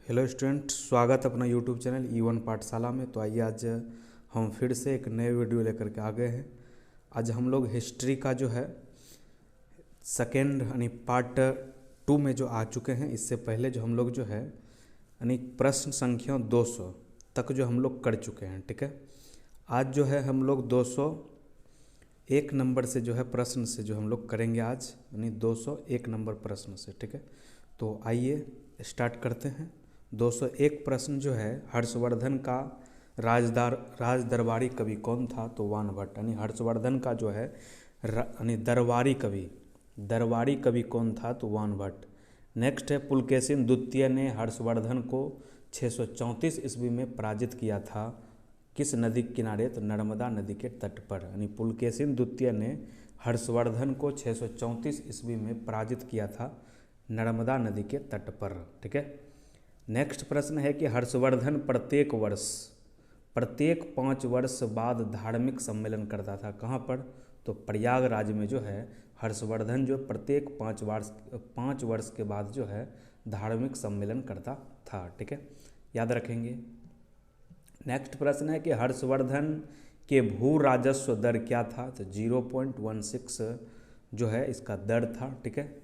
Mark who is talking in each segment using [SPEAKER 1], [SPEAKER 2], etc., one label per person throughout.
[SPEAKER 1] Hello student, स्वागत अपना YouTube channel E1 पाठशाला में। तो आइए आज हम फिर से एक नए वीडियो लेकर के आ गए हैं। आज हम लोग हिस्ट्री का जो है सेकेंड यानी पार्ट 2 में जो आ चुके हैं। इससे पहले जो हम लोग जो है यानी प्रश्न संख्या 200 तक जो हम लोग कर चुके हैं। ठीक है, आज जो है हम लोग 201 नंबर से जो है प्रश्न से जो हम लोग करेंगे आज, यानी 201 नंबर प्रश्न से। ठीक है, तो आइए स्टार्ट करते हैं। 201 प्रश्न जो है, हर्षवर्धन का राज दरबारी कवि कौन था? तो वानभट्ट। यानी हर्षवर्धन का जो है यानी दरबारी कवि कौन था? तो वानभट्ट। नेक्स्ट है, पुलकेशिन द्वितीय ने हर्षवर्धन को 634 ईस्वी में पराजित किया था किस नदी के किनारे? तो नर्मदा नदी के तट पर। यानी पुलकेशिन द्वितीय ने हर्षवर्धन को 634 ईस्वी में पराजित किया था नर्मदा नदी के तट पर। ठीक है, नेक्स्ट प्रश्न है कि हर्षवर्धन प्रत्येक 5 वर्ष बाद धार्मिक सम्मेलन करता था। कहाँ पर? तो प्रयागराज में जो है हर्षवर्धन जो प्रत्येक 5 वर्ष के बाद जो है धार्मिक सम्मेलन करता था। ठीक है, याद रखेंगे। नेक्स्ट प्रश्न है कि हर्षवर्धन के भू राजस्व दर क्या था? तो 0.16 जो है इसका दर था। ठीक है,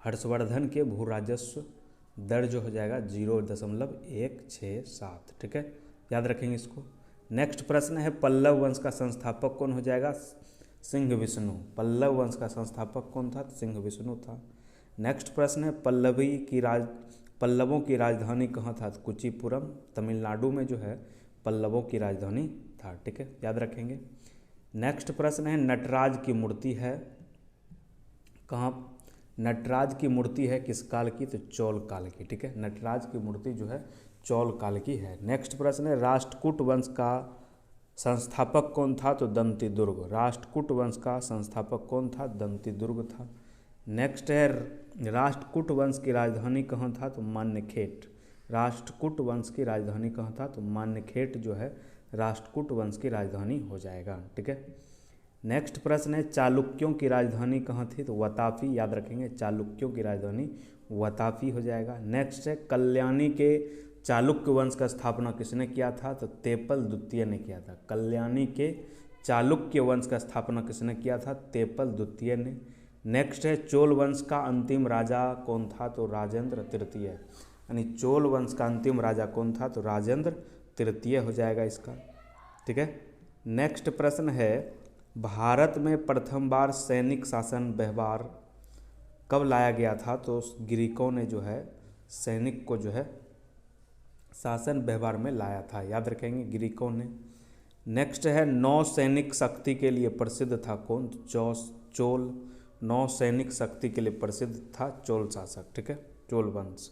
[SPEAKER 1] हर्षवर्धन के भू राजस्व दर जो हो जाएगा 0.167। ठीक है, याद रखेंगे इसको। नेक्स्ट प्रश्न है, पल्लव वंश का संस्थापक कौन हो जाएगा? सिंह विष्णु। पल्लव वंश का संस्थापक कौन था? सिंह विष्णु था। नेक्स्ट प्रश्न है, पल्लवों की राजधानी कहाँ था? कुचिपुरम। तमिलनाडु में जो है पल्लवों की राजधानी था। ठीक है, याद रखेंगे। नेक्स्ट प्रश्न है, नटराज की मूर्ति है कहाँ? नटराज की मूर्ति है किस काल की? तो चोल काल की। ठीक है, नटराज की मूर्ति जो है चोल काल की है। नेक्स्ट प्रश्न है, राष्ट्रकूट वंश का संस्थापक कौन था? तो दंतीदुर्ग। राष्ट्रकूट वंश का संस्थापक कौन था? दंतीदुर्ग था। नेक्स्ट है, राष्ट्रकूट वंश की राजधानी कहाँ था? तो मान्यखेट। राष्ट्रकूट वंश की राजधानी कहाँ था? तो मान्यखेट जो है राष्ट्रकूट वंश की राजधानी हो जाएगा। ठीक है, नेक्स्ट प्रश्न है, चालुक्यों की राजधानी कहाँ थी? तो वताफी। याद रखेंगे, चालुक्यों की राजधानी वताफी हो जाएगा। नेक्स्ट है, कल्याणी के चालुक्य वंश का स्थापना किसने किया था? तो तेपल द्वितीय ने किया था। कल्याणी के चालुक्य वंश का स्थापना किसने किया था? तेपल द्वितीय ने। नेक्स्ट है, चोल वंश का अंतिम राजा कौन था? तो राजेंद्र तृतीय। यानी चोल वंश का अंतिम राजा कौन था? तो राजेंद्र तृतीय हो जाएगा इसका। ठीक है, नेक्स्ट प्रश्न है, भारत में प्रथम बार सैनिक शासन व्यवहार कब लाया गया था? तो ग्रीकों ने जो है सैनिक को जो है शासन व्यवहार में लाया था। याद रखेंगे, ग्रीकों ने। नेक्स्ट है, नौ सैनिक शक्ति के लिए प्रसिद्ध था कौन? चोल। नौ सैनिक शक्ति के लिए प्रसिद्ध था चोल शासक। ठीक है, चोल वंश।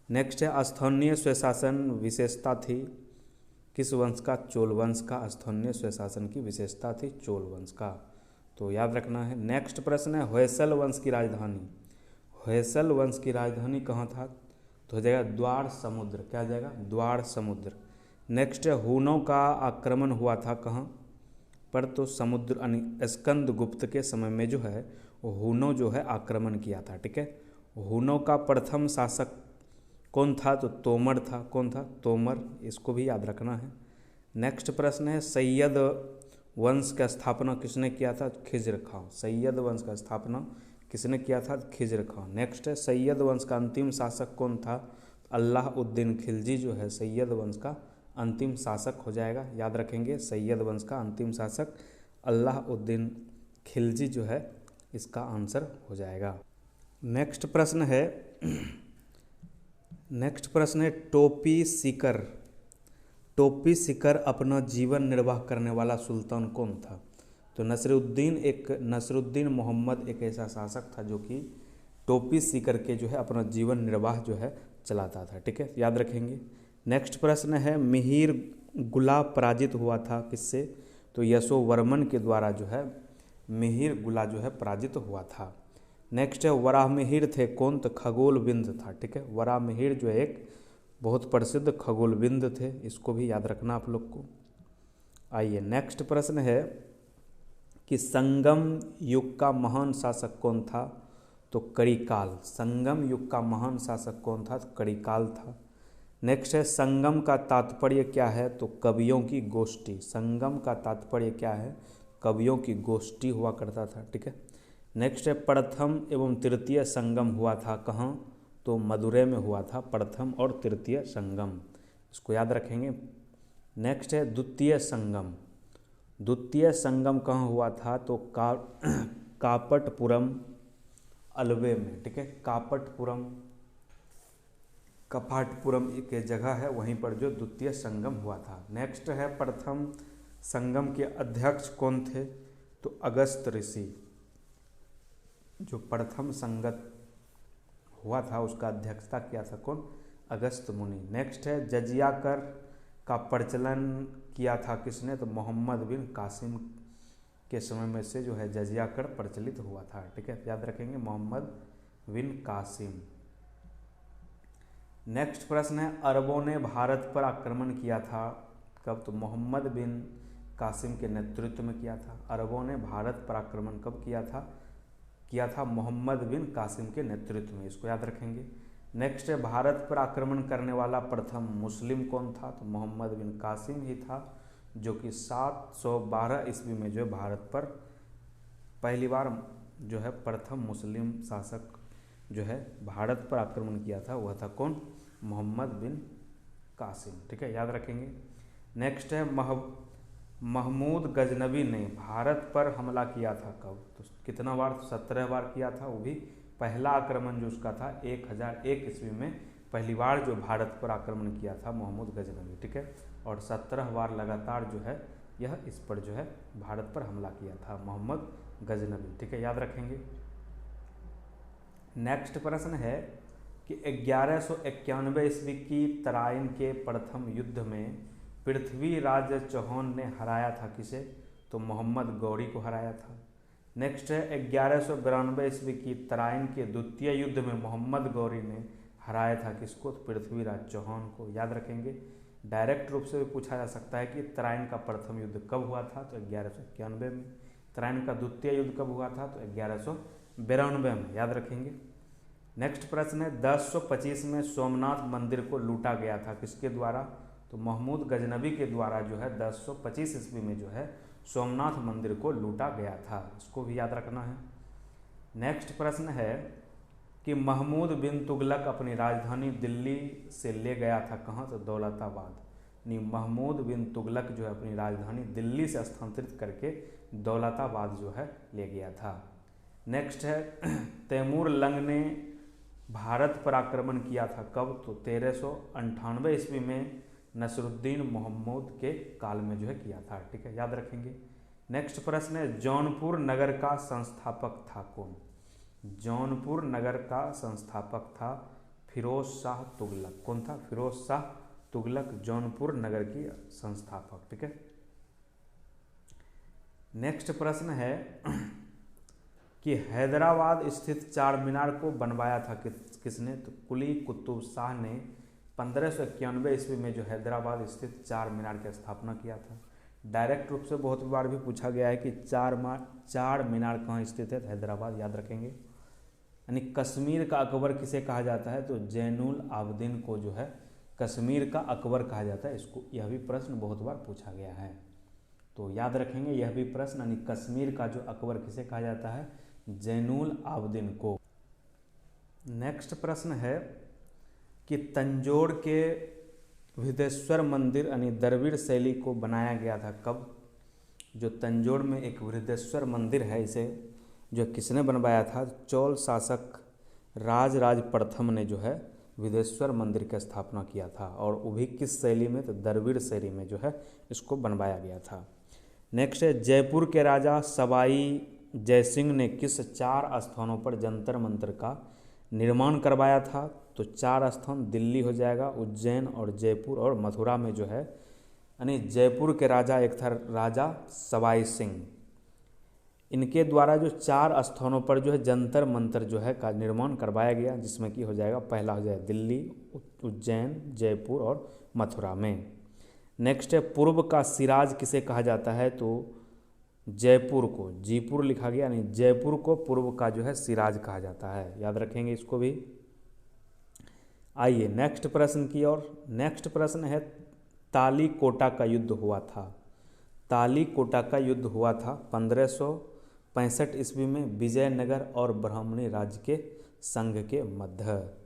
[SPEAKER 1] नेक्स्ट है, स्थानीय स्वशासन विशेषता थी किस वंश का? चोल वंश का। स्थानीय स्वशासन की विशेषता थी चोल वंश का, तो याद रखना है। नेक्स्ट प्रश्न है, होयसल वंश की राजधानी। होयसल वंश की राजधानी कहाँ था? तो हो जाएगा द्वार समुद्र। क्या हो जाएगा? द्वार समुद्र। नेक्स्ट है, हूनों का आक्रमण हुआ था कहाँ पर? तो समुद्र यानी स्कंद गुप्त के समय में जो है हूनों जो है आक्रमण किया था। ठीक है, हूनों का प्रथम शासक कौन था? तो तोमर था। कौन था? तोमर। इसको भी याद रखना है। नेक्स्ट प्रश्न है, सैयद वंश का स्थापना किसने किया था? खिज्र खां। सैयद वंश का स्थापना किसने किया था? खिज्र खां। नेक्स्ट है, सैयद वंश का अंतिम शासक कौन था? अलाउद्दीन खिलजी जो है सैयद वंश का अंतिम शासक हो जाएगा। याद रखेंगे, सैयद वंश का अंतिम शासक अलाउद्दीन खिलजी जो है इसका आंसर हो जाएगा। नेक्स्ट प्रश्न है, टोपी सीकर अपना जीवन निर्वाह करने वाला सुल्तान कौन था? तो नसरुद्दीन मोहम्मद एक ऐसा शासक था जो कि टोपी सीकर के जो है अपना जीवन निर्वाह जो है चलाता था। ठीक है, याद रखेंगे। नेक्स्ट प्रश्न है, मिहिर गुला पराजित हुआ था किससे? तो यशोवर्मन के द्वारा जो है मिहिर गुला जो है पराजित हुआ था। नेक्स्ट है, वराहमिहिर थे कौन? तो खगोलबिंद था। ठीक है, वराहमिहिर जो एक बहुत प्रसिद्ध खगोलबिंद थे, इसको भी याद रखना आप लोग को। आइए, नेक्स्ट प्रश्न है कि संगम युग का महान शासक कौन था? तो करिकाल। संगम युग का महान शासक कौन था? तो करिकाल था। नेक्स्ट है संगम का तात्पर्य क्या है, तो कवियों की गोष्ठी। संगम का तात्पर्य क्या है, कवियों की गोष्ठी हुआ करता था, ठीक है। नेक्स्ट है प्रथम एवं तृतीय संगम हुआ था कहाँ, तो मदुरै में हुआ था प्रथम और तृतीय संगम, इसको याद रखेंगे। नेक्स्ट है द्वितीय संगम। द्वितीय संगम कहाँ हुआ था, तो कापटपुरम अल्वे में, ठीक है। कपाटपुरम एक जगह है, वहीं पर जो द्वितीय संगम हुआ था। नेक्स्ट है प्रथम संगम के अध्यक्ष कौन थे, तो अगस्त ऋषि। जो प्रथम संगत हुआ था उसका अध्यक्षता किया था कौन, अगस्त मुनि। नेक्स्ट है जजिया कर का प्रचलन किया था किसने, तो मोहम्मद बिन कासिम के समय में से जो है जजिया कर प्रचलित हुआ था, ठीक है, याद रखेंगे मोहम्मद बिन कासिम। नेक्स्ट प्रश्न है अरबों ने भारत पर आक्रमण किया था कब, तो मोहम्मद बिन कासिम के नेतृत्व में किया था। अरबों ने भारत पर आक्रमण कब किया था मोहम्मद बिन कासिम के नेतृत्व में, इसको याद रखेंगे। नेक्स्ट है भारत पर आक्रमण करने वाला प्रथम मुस्लिम कौन था, तो मोहम्मद बिन कासिम ही था, जो कि 712 ईस्वी में जो भारत पर पहली बार जो है प्रथम मुस्लिम शासक जो है भारत पर आक्रमण किया था, वह था कौन, मोहम्मद बिन कासिम, ठीक है, याद रखेंगे। नेक्स्ट है महमूद गजनबी ने भारत पर हमला किया था कब, तो कितना बार, तो 17 बार किया था, वो भी पहला आक्रमण जो उसका था 1001 ईस्वी में पहली बार जो भारत पर आक्रमण किया था महमूद गजनबी, ठीक है। और 17 बार लगातार जो है यह इस पर जो है भारत पर हमला किया था मोहम्मद गजनबी, ठीक है, याद रखेंगे। नेक्स्ट प्रश्न है कि 1191 ईस्वी की तराइन के प्रथम युद्ध में पृथ्वीराज चौहान ने हराया था किसे, तो मोहम्मद गौरी को हराया था। नेक्स्ट है 1192 ईस्वी की तराइन के द्वितीय युद्ध में मोहम्मद गौरी ने हराया था किसको, तो पृथ्वीराज चौहान को, याद रखेंगे। डायरेक्ट रूप से भी पूछा जा सकता है कि तराइन का प्रथम युद्ध कब हुआ था, तो 1191 में। तराइन का द्वितीय युद्ध कब हुआ था, तो 1192 में, याद रखेंगे। नेक्स्ट प्रश्न है 1025 में सोमनाथ मंदिर को लूटा गया था किसके द्वारा, तो महमूद गजनबी के द्वारा जो है 1025 ईस्वी में जो है सोमनाथ मंदिर को लूटा गया था, इसको भी याद रखना है। नेक्स्ट प्रश्न है कि महमूद बिन तुगलक अपनी राजधानी दिल्ली से ले गया था कहाँ, तो दौलताबाद। महमूद बिन तुगलक जो है अपनी राजधानी दिल्ली से स्थानांतरित करके दौलताबाद जो है ले गया था। नेक्स्ट है तैमूर लंग ने भारत पर आक्रमण किया था कब, तो 1398 ईस्वी में नसरुद्दीन मोहम्मद के काल में जो है किया था, ठीक है, याद रखेंगे। नेक्स्ट प्रश्न है जौनपुर नगर का संस्थापक था कौन, जौनपुर नगर का संस्थापक था फिरोज शाह तुगलक। कौन था, फिरोज शाह तुगलक जौनपुर नगर की संस्थापक, ठीक है। नेक्स्ट प्रश्न है कि हैदराबाद स्थित चार मीनार को बनवाया था किसने, तो कुली कुतुब शाह ने 1591 ईस्वी में जो हैदराबाद स्थित चार मीनार की स्थापना किया था। डायरेक्ट रूप से बहुत बार भी पूछा गया है कि चार मीनार कहाँ स्थित है, हैदराबाद, याद रखेंगे। यानी कश्मीर का अकबर किसे कहा जाता है, तो जैनुल आबदीन को जो है कश्मीर का अकबर कहा जाता है, इसको, यह भी प्रश्न बहुत बार पूछा गया है, तो याद रखेंगे यह भी प्रश्न। यानी कश्मीर का जो अकबर किसे कहा जाता है, जैनुल आबदीन को। नेक्स्ट प्रश्न है कि तंजौर के बृहदेश्वर मंदिर यानी द्रविड़ शैली को बनाया गया था कब, जो तंजौर में एक बृहदेश्वर मंदिर है, इसे जो किसने बनवाया था, चोल शासक राजराज प्रथम ने जो है बृहदेश्वर मंदिर की स्थापना किया था, और वो भी किस शैली में, तो द्रविड़ शैली में जो है इसको बनवाया गया था। नेक्स्ट है जयपुर के राजा सवाई जयसिंह ने किस चार स्थानों पर जंतर मंतर का निर्माण करवाया था, तो चार स्थान दिल्ली हो जाएगा, उज्जैन और जयपुर और मथुरा में जो है, यानी जयपुर के राजा एक था राजा सवाई सिंह, इनके द्वारा जो चार स्थानों पर जो है जंतर मंतर जो है का निर्माण करवाया गया, जिसमें कि हो जाएगा पहला हो जाएगा दिल्ली, उज्जैन, जयपुर और मथुरा में। नेक्स्ट है पूर्व का सिराज किसे कहा जाता है, तो जयपुर को, जीपुर लिखा गया, यानी जयपुर को पूर्व का जो है सिराज कहा जाता है, याद रखेंगे इसको भी। आइए नेक्स्ट प्रश्न की ओर। नेक्स्ट प्रश्न है तालीकोटा का युद्ध हुआ था। तालीकोटा का युद्ध हुआ था 1565 ईस्वी में विजयनगर और ब्राह्मणी राज्य के संघ के मध्य।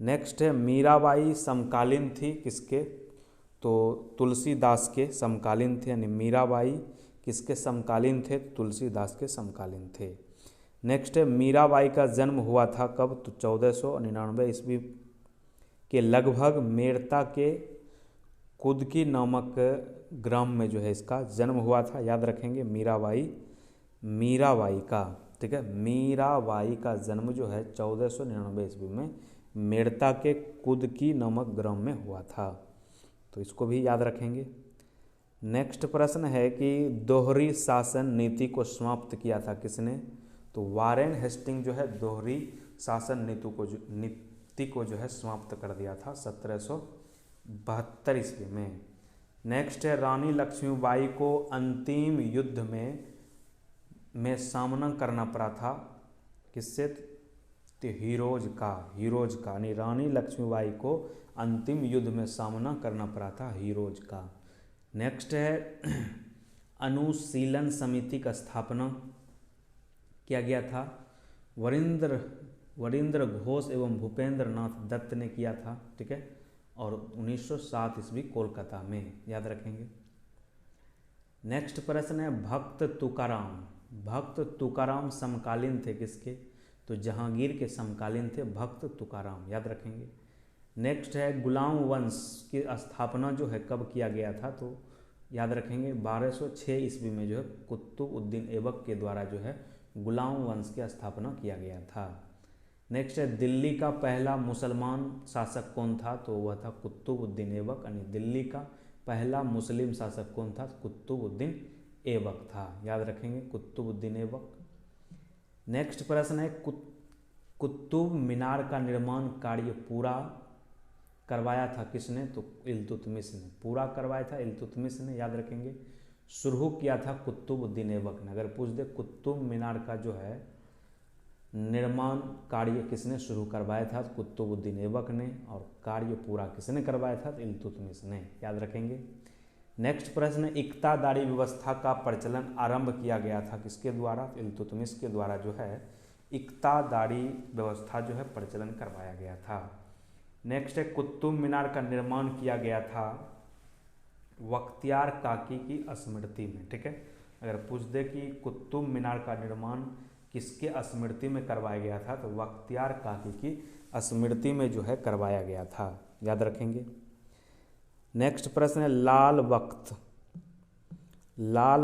[SPEAKER 1] नेक्स्ट है मीराबाई समकालीन थी किसके, तो तुलसीदास के समकालीन थे, यानी मीराबाई किसके समकालीन थे, तुलसीदास के समकालीन थे। नेक्स्ट है मीराबाई का जन्म हुआ था कब, तो 1499 ईस्वी के लगभग मेड़ता के कुदकी नामक ग्राम में जो है इसका जन्म हुआ था। याद रखेंगे मीराबाई का, ठीक है, मीराबाई का जन्म जो है 1499 ईस्वी में मेड़ता के कुदकी नामक ग्राम में हुआ था, तो इसको भी याद रखेंगे। नेक्स्ट प्रश्न है कि दोहरी शासन नीति को समाप्त किया था किसने, तो वारेन हेस्टिंग जो है दोहरी शासन नीति को जो है समाप्त कर दिया था 1772 ईस्वी में। नेक्स्ट है रानी लक्ष्मीबाई को अंतिम युद्ध में सामना करना पड़ा था किससे, तो हीरोज का यानी रानी लक्ष्मीबाई को अंतिम युद्ध में सामना करना पड़ा था हीरोज का। नेक्स्ट है अनुशीलन समिति का स्थापना किया गया था, वरिंद्र घोष एवं भूपेंद्र नाथ दत्त ने किया था, ठीक है, और 1907 ईस्वी कोलकाता में, याद रखेंगे। नेक्स्ट प्रश्न है भक्त तुकाराम समकालीन थे किसके, तो जहांगीर के समकालीन थे भक्त तुकाराम, याद रखेंगे। नेक्स्ट है गुलाम वंश की स्थापना जो है कब किया गया था, तो याद रखेंगे 1206 ईस्वी में जो है कुतुबुद्दीन ऐबक के द्वारा जो है गुलाम वंश की स्थापना किया गया था। नेक्स्ट है दिल्ली का पहला मुसलमान शासक कौन था, तो वह था कुतुबुद्दीन ऐबक, यानी दिल्ली का पहला मुस्लिम शासक कौन था, कुतुबुद्दीन ऐबक था, याद रखेंगे कुतुबुद्दीन ऐबक। नेक्स्ट प्रश्न है कुतुब मीनार का निर्माण कार्य पूरा करवाया था किसने, तो इल्तुतमिश ने पूरा करवाया था, इल्तुतमिश ने, याद रखेंगे। शुरू किया था कुतुबुद्दीन ऐबक ने। अगर पूछ दे कुतुब मीनार का जो है निर्माण कार्य किसने शुरू करवाया था, तो कुतुबुद्दीन ऐबक ने, और कार्य पूरा किसने करवाया था, तो इल्तुतमिश ने, याद रखेंगे। नेक्स्ट प्रश्न है इक्तादारी व्यवस्था का प्रचलन आरंभ किया गया था किसके द्वारा, इल्तुतमिश के द्वारा जो है इक्तादारी व्यवस्था जो है प्रचलन करवाया गया था। नेक्स्ट है कुतुब मीनार का निर्माण किया गया था बख्तियार काकी की स्मृति में, ठीक है। अगर पूछ दे कि कुतुब मीनार का निर्माण किसके स्मृति में करवाया गया था, तो बख्तियार काकी की स्मृति में जो है करवाया गया था, याद रखेंगे। नेक्स्ट प्रश्न है लाल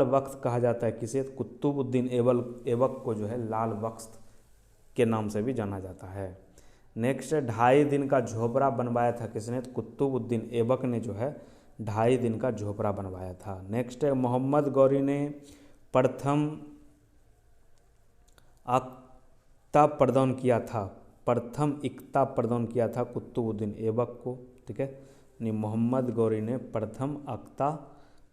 [SPEAKER 1] वक्त कहा जाता है किसे, कुतुबुद्दीन ऐबक को जो है लाल वक्त के नाम से भी जाना जाता है। नेक्स्ट है 2.5 दिन का झोपड़ा बनवाया था किसने, तो कुतुबुद्दीन ऐबक ने जो है 2.5 दिन का झोपड़ा बनवाया था। नेक्स्ट है मोहम्मद गौरी ने प्रथम इक्ता प्रदान किया था कुतुबुद्दीन ऐबक को, ठीक है, यानी मोहम्मद गौरी ने प्रथम इक्ता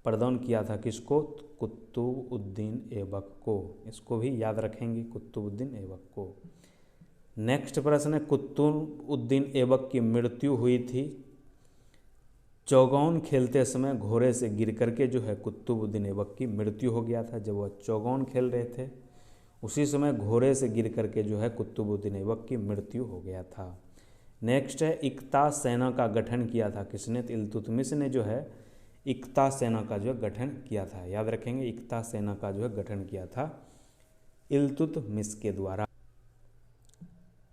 [SPEAKER 1] प्रदान किया था किसको, कुतुबुद्दीन ऐबक को, इसको भी याद रखेंगे कुतुबुद्दीन ऐबक को। नेक्स्ट प्रश्न है कुतुबुद्दीन ऐबक की मृत्यु हुई थी चौगौन खेलते समय घोड़े से गिर करके जो है कुतुबुद्दीन ऐबक की मृत्यु हो गया था। जब वह चौगौन खेल रहे थे उसी समय घोड़े से गिर करके जो है कुतुबुद्दीन ऐबक की मृत्यु हो गया था। नेक्स्ट है इक्ता सेना का गठन किया था किसने, तो इल्तुतमिश ने जो है इक्ता सेना का जो है गठन किया था, याद रखेंगे इक्ता सेना का जो है गठन किया था इल्तुतमिश के द्वारा।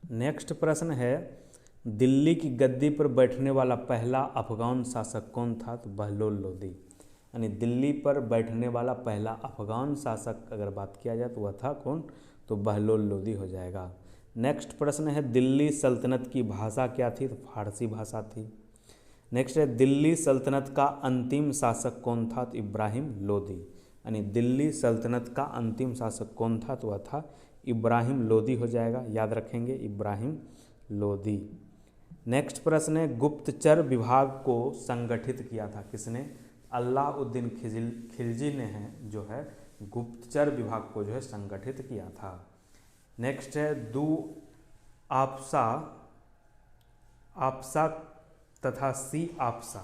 [SPEAKER 1] नेक्स्ट प्रश्न है दिल्ली की गद्दी पर बैठने वाला पहला अफगान शासक कौन था, तो बहलोल लोदी, यानी दिल्ली पर बैठने वाला पहला अफगान शासक अगर बात किया जाए तो वह था कौन, तो बहलोल लोदी हो जाएगा। नेक्स्ट प्रश्न है दिल्ली सल्तनत की भाषा क्या थी, तो फारसी भाषा थी। नेक्स्ट है दिल्ली सल्तनत का अंतिम शासक कौन था, तो इब्राहिम लोदी, यानी दिल्ली सल्तनत का अंतिम शासक कौन था, तो वह था इब्राहिम लोदी हो जाएगा, याद रखेंगे इब्राहिम लोदी। नेक्स्ट प्रश्न है गुप्तचर विभाग को संगठित किया था किसने, अलाउद्दीन खिलजी ने है जो है गुप्तचर विभाग को जो है संगठित किया था। नेक्स्ट है आपसा तथा सी आपसा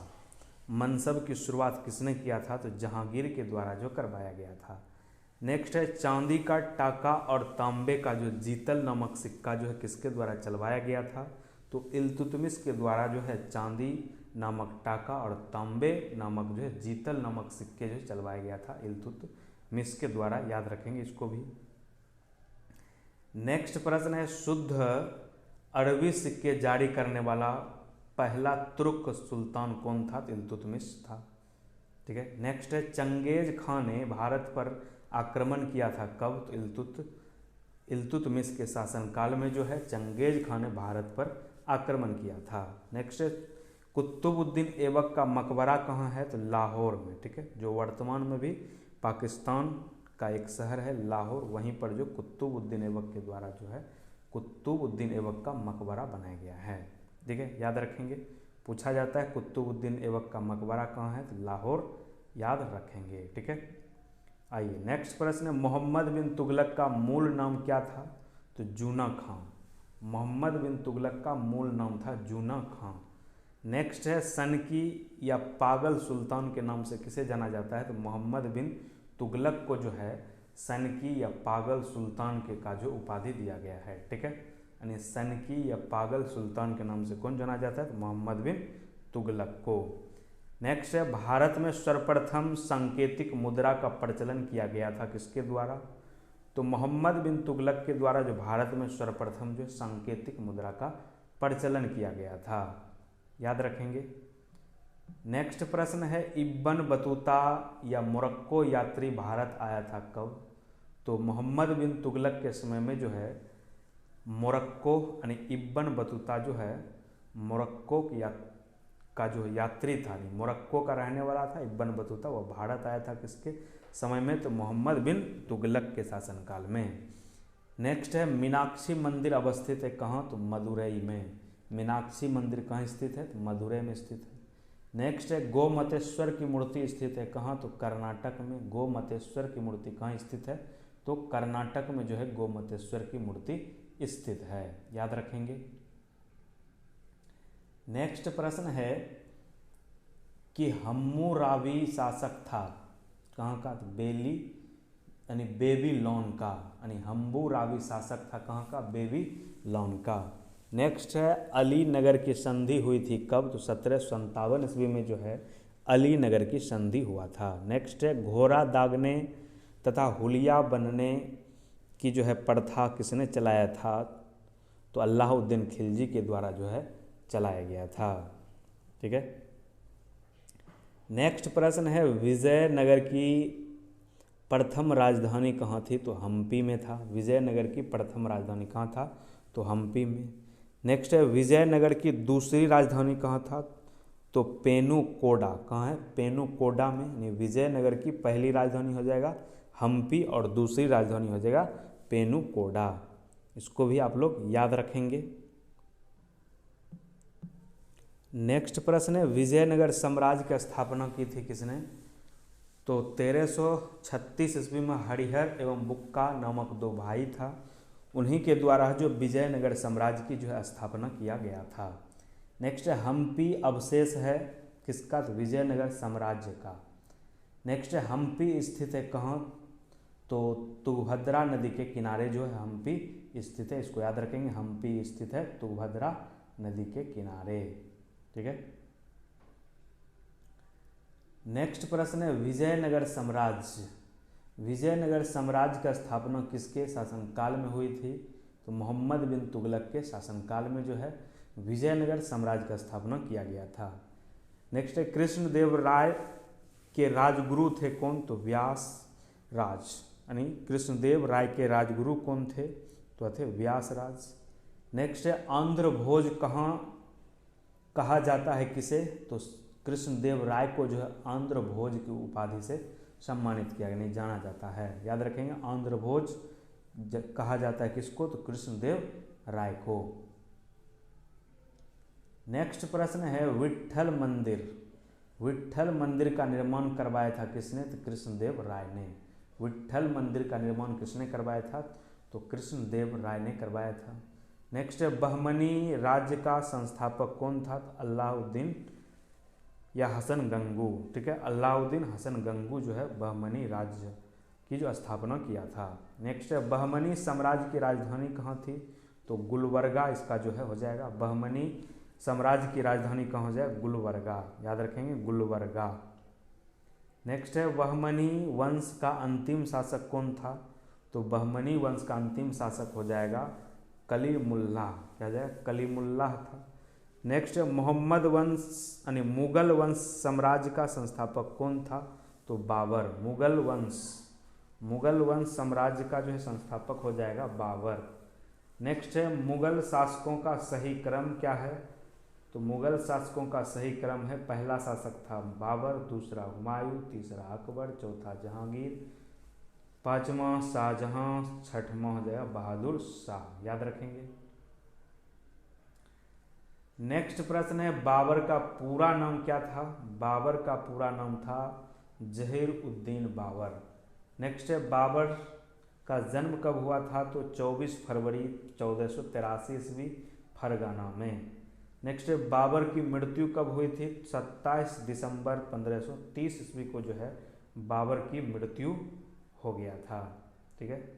[SPEAKER 1] मनसब की शुरुआत किसने किया था? तो जहांगीर के द्वारा जो करवाया गया था। नेक्स्ट है चांदी का टाका और तांबे का जो जीतल नामक सिक्का जो है किसके द्वारा चलवाया गया था? तो इल्तुतमिश के द्वारा जो है चांदी नामक टाका और तांबे नामक जो है जीतल नामक सिक्के जो चलवाया गया था इल्तुतमिश के द्वारा, याद रखेंगे इसको भी। नेक्स्ट प्रश्न है शुद्ध अरबी सिक्के जारी करने वाला पहला तुर्क सुल्तान कौन था? तो इल्तुतमिश था। ठीक है। नेक्स्ट है चंगेज खान ने भारत पर आक्रमण किया था कब? तो इल्तुतमिश के शासनकाल में जो है चंगेज खान ने भारत पर आक्रमण किया था। नेक्स्ट है कुतुबुद्दीन ऐबक का मकबरा कहाँ है? तो लाहौर में। ठीक है, जो वर्तमान में भी पाकिस्तान का एक शहर है लाहौर, वहीं पर जो कुतुबुद्दीन ऐबक के द्वारा जो है कुतुबुद्दीन ऐबक का मकबरा बनाया गया है। ठीक है, याद रखेंगे, पूछा जाता है कुतुबुद्दीन ऐबक का मकबरा कहाँ है? तो लाहौर, याद रखेंगे। ठीक है, आइए नेक्स्ट प्रश्न है मोहम्मद बिन तुगलक का मूल नाम क्या था? तो जूना खां। मोहम्मद बिन तुगलक का मूल नाम था जूना खां। नेक्स्ट है सनकी या पागल सुल्तान के नाम से किसे जाना जाता है? तो मोहम्मद बिन तुगलक को जो है सनकी या पागल सुल्तान के का जो उपाधि दिया गया है। ठीक है, यानी सनकी या पागल सुल्तान के नाम से कौन जाना जाता है? तो मोहम्मद बिन तुगलक को। नेक्स्ट है भारत में सर्वप्रथम सांकेतिक मुद्रा का प्रचलन किया गया था किसके द्वारा? तो मोहम्मद बिन तुगलक के द्वारा जो भारत में सर्वप्रथम जो सांकेतिक मुद्रा का प्रचलन किया गया था, याद रखेंगे। नेक्स्ट प्रश्न है इब्न बतूता या मोरक्को यात्री भारत आया था कब? तो मोहम्मद बिन तुगलक के समय में जो है मोरक्को यानी इब्न बतूता जो है मोरक्को का जो यात्री था, मोरक्को का रहने वाला था इब्न बतूता, वो भारत आया था किसके समय में? तो मोहम्मद बिन तुगलक के शासनकाल में। नेक्स्ट है मीनाक्षी मंदिर अवस्थित है कहाँ? तो मदुरई में। मीनाक्षी मंदिर कहाँ स्थित है? तो मदुरई में स्थित है। नेक्स्ट है गोमतेश्वर की मूर्ति स्थित है कहाँ? तो कर्नाटक में। गोमतेश्वर की मूर्ति कहाँ स्थित है? तो कर्नाटक में जो है गोमतेश्वर की मूर्ति स्थित है, याद रखेंगे। नेक्स्ट प्रश्न है कि हम्मुराबी शासक था कहाँ का? तो बेली यानी बेबीलोन का, यानी हम्मुराबी शासक था कहाँ का? बेबीलोन का। नेक्स्ट है अली नगर की संधि हुई थी कब? तो 1757 ईस्वी में जो है अली नगर की संधि हुआ था। नेक्स्ट है घोड़ा दागने तथा हुलिया बनने की जो है प्रथा किसने चलाया था? तो अलाउद्दीन खिलजी के द्वारा जो है चलाया गया था। ठीक है, नेक्स्ट प्रश्न है विजयनगर की प्रथम राजधानी कहाँ थी? तो हम्पी में था। विजयनगर की प्रथम राजधानी कहाँ था? तो हम्पी में। नेक्स्ट है विजयनगर की दूसरी राजधानी कहाँ था? तो पेनुकोडा। कहाँ है? पेनुकोडा में। यानी विजयनगर की पहली राजधानी हो जाएगा हम्पी और दूसरी राजधानी हो जाएगा पेनुकोडा। इसको भी आप लोग याद रखेंगे। नेक्स्ट प्रश्न है विजयनगर साम्राज्य की स्थापना की थी किसने? तो 1336 ईस्वी में हरिहर एवं बुक्का नामक दो भाई था, उन्हीं के द्वारा जो विजयनगर साम्राज्य की जो है स्थापना किया गया था। नेक्स्ट है हम्पी अवशेष है किसका? तो विजयनगर साम्राज्य का। नेक्स्ट है हम्पी स्थित है कहाँ? तो तुंगभद्रा नदी के किनारे जो है हम्पी स्थित है, इसको याद रखेंगे। हम्पी स्थित है तुंगभद्रा नदी के किनारे। ठीक है, नेक्स्ट प्रश्न है विजयनगर साम्राज्य। विजयनगर साम्राज्य का स्थापना किसके शासनकाल में हुई थी? तो मोहम्मद बिन तुगलक के शासनकाल में जो है विजयनगर साम्राज्य का स्थापना किया गया था। नेक्स्ट है कृष्णदेव राय के राजगुरु थे कौन? तो व्यास राज, यानी कृष्णदेव राय के राजगुरु कौन थे? तो थे व्यास राज। नेक्स्ट है आंध्र भोज कहाँ कहा जाता है किसे? तो कृष्णदेव राय को जो है आंध्र भोज की उपाधि से सम्मानित किया नहीं जाना जाता है, याद रखेंगे। आंध्र भोज कहा जाता है किसको? तो कृष्णदेव राय को। नेक्स्ट प्रश्न है विट्ठल मंदिर। विट्ठल मंदिर का निर्माण करवाया था किसने? तो कृष्णदेव राय ने। विट्ठल मंदिर का निर्माण किसने करवाया था? तो कृष्णदेव राय ने करवाया था। नेक्स्ट है बहमनी राज्य का संस्थापक कौन था? अलाउद्दीन या हसन गंगू, ठीक है, अलाउद्दीन हसन गंगू जो है बहमनी राज्य की जो स्थापना किया था। नेक्स्ट है बहमनी साम्राज्य की राजधानी कहाँ थी? तो गुलबर्गा इसका जो है हो जाएगा। बहमनी साम्राज्य की राजधानी कहाँ हो जाएगा? गुलबर्गा, याद रखेंगे गुलबर्गा। नेक्स्ट है बहमनी वंश का अंतिम शासक कौन था? तो बहमनी वंश का अंतिम शासक हो जाएगा कलीमुल्लाह, क्या हो जाएगा? कलीमुल्लाह था। नेक्स्ट है मोहम्मद वंश यानी मुगल वंश साम्राज्य का संस्थापक कौन था? तो बाबर। मुगल वंश साम्राज्य का जो है संस्थापक हो जाएगा बाबर। नेक्स्ट है मुगल शासकों का सही क्रम क्या है? तो मुगल शासकों का सही क्रम है, पहला शासक था बाबर, दूसरा हुमायूं, तीसरा अकबर, चौथा जहांगीर, पांचवा शाहजहां, छठवां हो जाएगा बहादुर शाह, याद रखेंगे। नेक्स्ट प्रश्न है बाबर का पूरा नाम क्या था? बाबर का पूरा नाम था जहीर-उद-दीन बाबर। नेक्स्ट है बाबर का जन्म कब हुआ था? तो 24 फरवरी 1483 ईस्वी फरगाना में। नेक्स्ट है बाबर की मृत्यु कब हुई थी? 27 दिसंबर 1530 ईस्वी को जो है बाबर की मृत्यु हो गया था, ठीक है।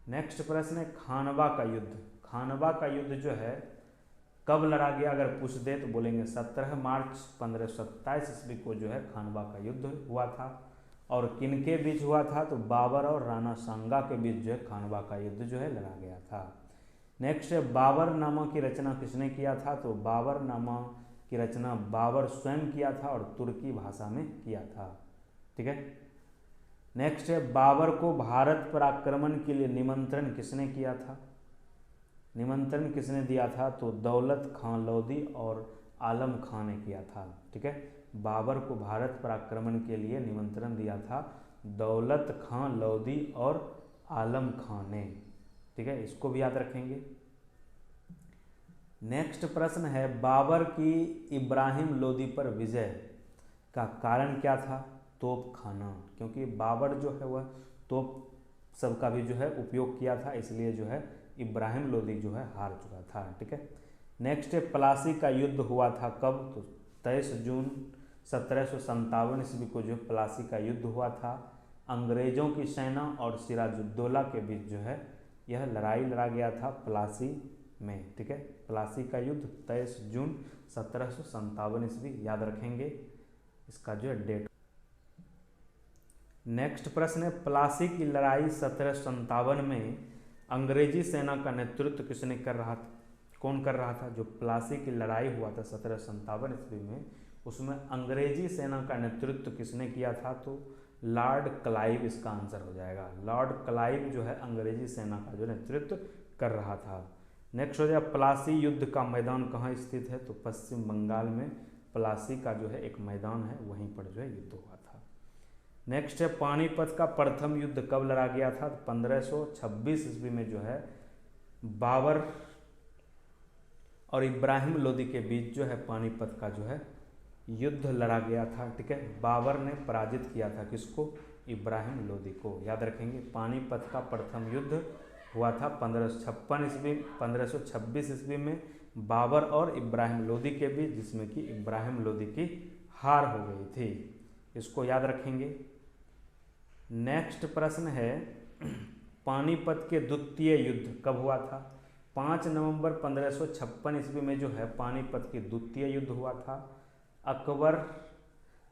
[SPEAKER 1] नेक्स्ट प्रश्न है खानवा का युद्ध। खानवा का युद्ध जो है कब लड़ा गया? अगर पूछ दे तो बोलेंगे 17 मार्च 1527 ईस्वी को जो है खानवा का युद्ध हुआ था। और किनके बीच हुआ था? तो बाबर और राणा सांगा के बीच जो है खानवा का युद्ध जो है लड़ा गया था। नेक्स्ट है बाबर नामा की रचना किसने किया था? तो बाबर नामा की रचना बाबर स्वयं किया था और तुर्की भाषा में किया था, ठीक है। नेक्स्ट है बाबर को भारत पर आक्रमण के लिए निमंत्रण किसने किया था? निमंत्रण किसने दिया था? तो दौलत खां लोदी और आलम खां ने किया था, ठीक है। बाबर को भारत पर आक्रमण के लिए निमंत्रण दिया था दौलत खां लोदी और आलम खां ने, ठीक है, इसको भी याद रखेंगे। नेक्स्ट प्रश्न है बाबर की इब्राहिम लोदी पर विजय का कारण क्या था? तोप खाना, क्योंकि बाबर जो है वह तोप सबका भी जो है उपयोग किया था, इसलिए जो है इब्राहिम लोदी जो है हार चुका था, ठीक है। नेक्स्ट है प्लासी का युद्ध हुआ था कब? तो 23 जून 1757 ईस्वी को जो प्लासी का युद्ध हुआ था। अंग्रेजों की सेना और सिराजुद्दौला के बीच जो है यह लड़ाई लड़ा गया था प्लासी में, ठीक है। प्लासी का युद्ध 23 जून 1757 ईस्वी, याद रखेंगे इसका जो है डेट। नेक्स्ट प्रश्न है प्लासी की लड़ाई 1757 में अंग्रेजी सेना का नेतृत्व किसने कर रहा था? कौन कर रहा था? जो प्लासी की लड़ाई हुआ था 1757 ईस्वी में, उसमें अंग्रेजी सेना का नेतृत्व किसने किया था? तो लॉर्ड क्लाइव इसका आंसर हो जाएगा। लॉर्ड क्लाइव जो है अंग्रेजी सेना का जो नेतृत्व कर रहा था। नेक्स्ट हो जाएगा प्लासी युद्ध का मैदान कहाँ स्थित है? तो पश्चिम बंगाल में प्लासी का जो है एक मैदान है, वहीं पर जो है युद्ध हुआ था। नेक्स्ट है पानीपत का प्रथम युद्ध कब लड़ा गया था? 1526 ईस्वी में जो है बाबर और इब्राहिम लोदी के बीच जो है पानीपत का जो है युद्ध लड़ा गया था, ठीक है। बाबर ने पराजित किया था किसको? इब्राहिम लोदी को, याद रखेंगे। पानीपत का प्रथम युद्ध हुआ था 1526 ईस्वी में बाबर और इब्राहिम लोदी के बीच, जिसमें कि इब्राहिम लोदी की हार हो गई थी, इसको याद रखेंगे। नेक्स्ट प्रश्न है पानीपत के द्वितीय युद्ध कब हुआ था? 5 नवंबर 1556 ईस्वी में जो है पानीपत के द्वितीय युद्ध हुआ था। अकबर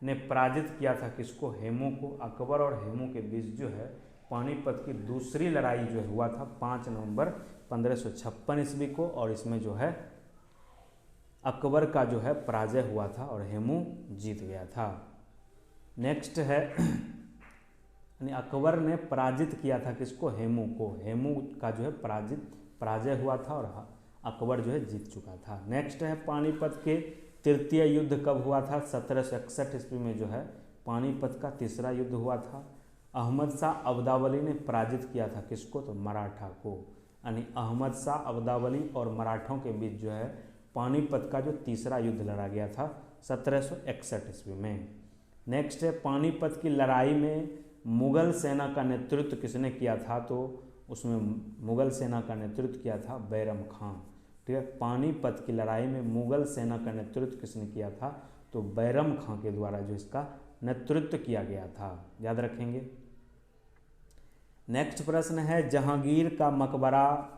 [SPEAKER 1] ने पराजित किया था किसको? हेमू को। अकबर और हेमू के बीच जो है पानीपत की दूसरी लड़ाई जो हुआ था 5 नवंबर 1556 ईस्वी को, और इसमें जो है अकबर का जो है पराजय हुआ था और हेमू जीत गया था। नेक्स्ट है अकबर ने पराजित किया था किसको? हेमू को। हेमू का जो है पराजय हुआ था और अकबर जो है जीत चुका था। नेक्स्ट है पानीपत के तृतीय युद्ध कब हुआ था? 1761 ईस्वी में जो है पानीपत का तीसरा युद्ध हुआ था। अहमद शाह अब्दावली ने पराजित किया था किसको? तो मराठा को। यानी अहमद शाह अब्दावली और मराठों के बीच जो है पानीपत का जो तीसरा युद्ध लड़ा गया था 1761 ईस्वी में। नेक्स्ट है पानीपत की लड़ाई में मुगल सेना का नेतृत्व किसने किया था? तो उसमें मुगल सेना का नेतृत्व किया था बैरम खां। ठीक है। पानीपत की लड़ाई में मुगल सेना का नेतृत्व किसने किया था? तो बैरम खां के द्वारा जो इसका नेतृत्व किया गया था, याद रखेंगे। नेक्स्ट प्रश्न है जहांगीर का मकबरा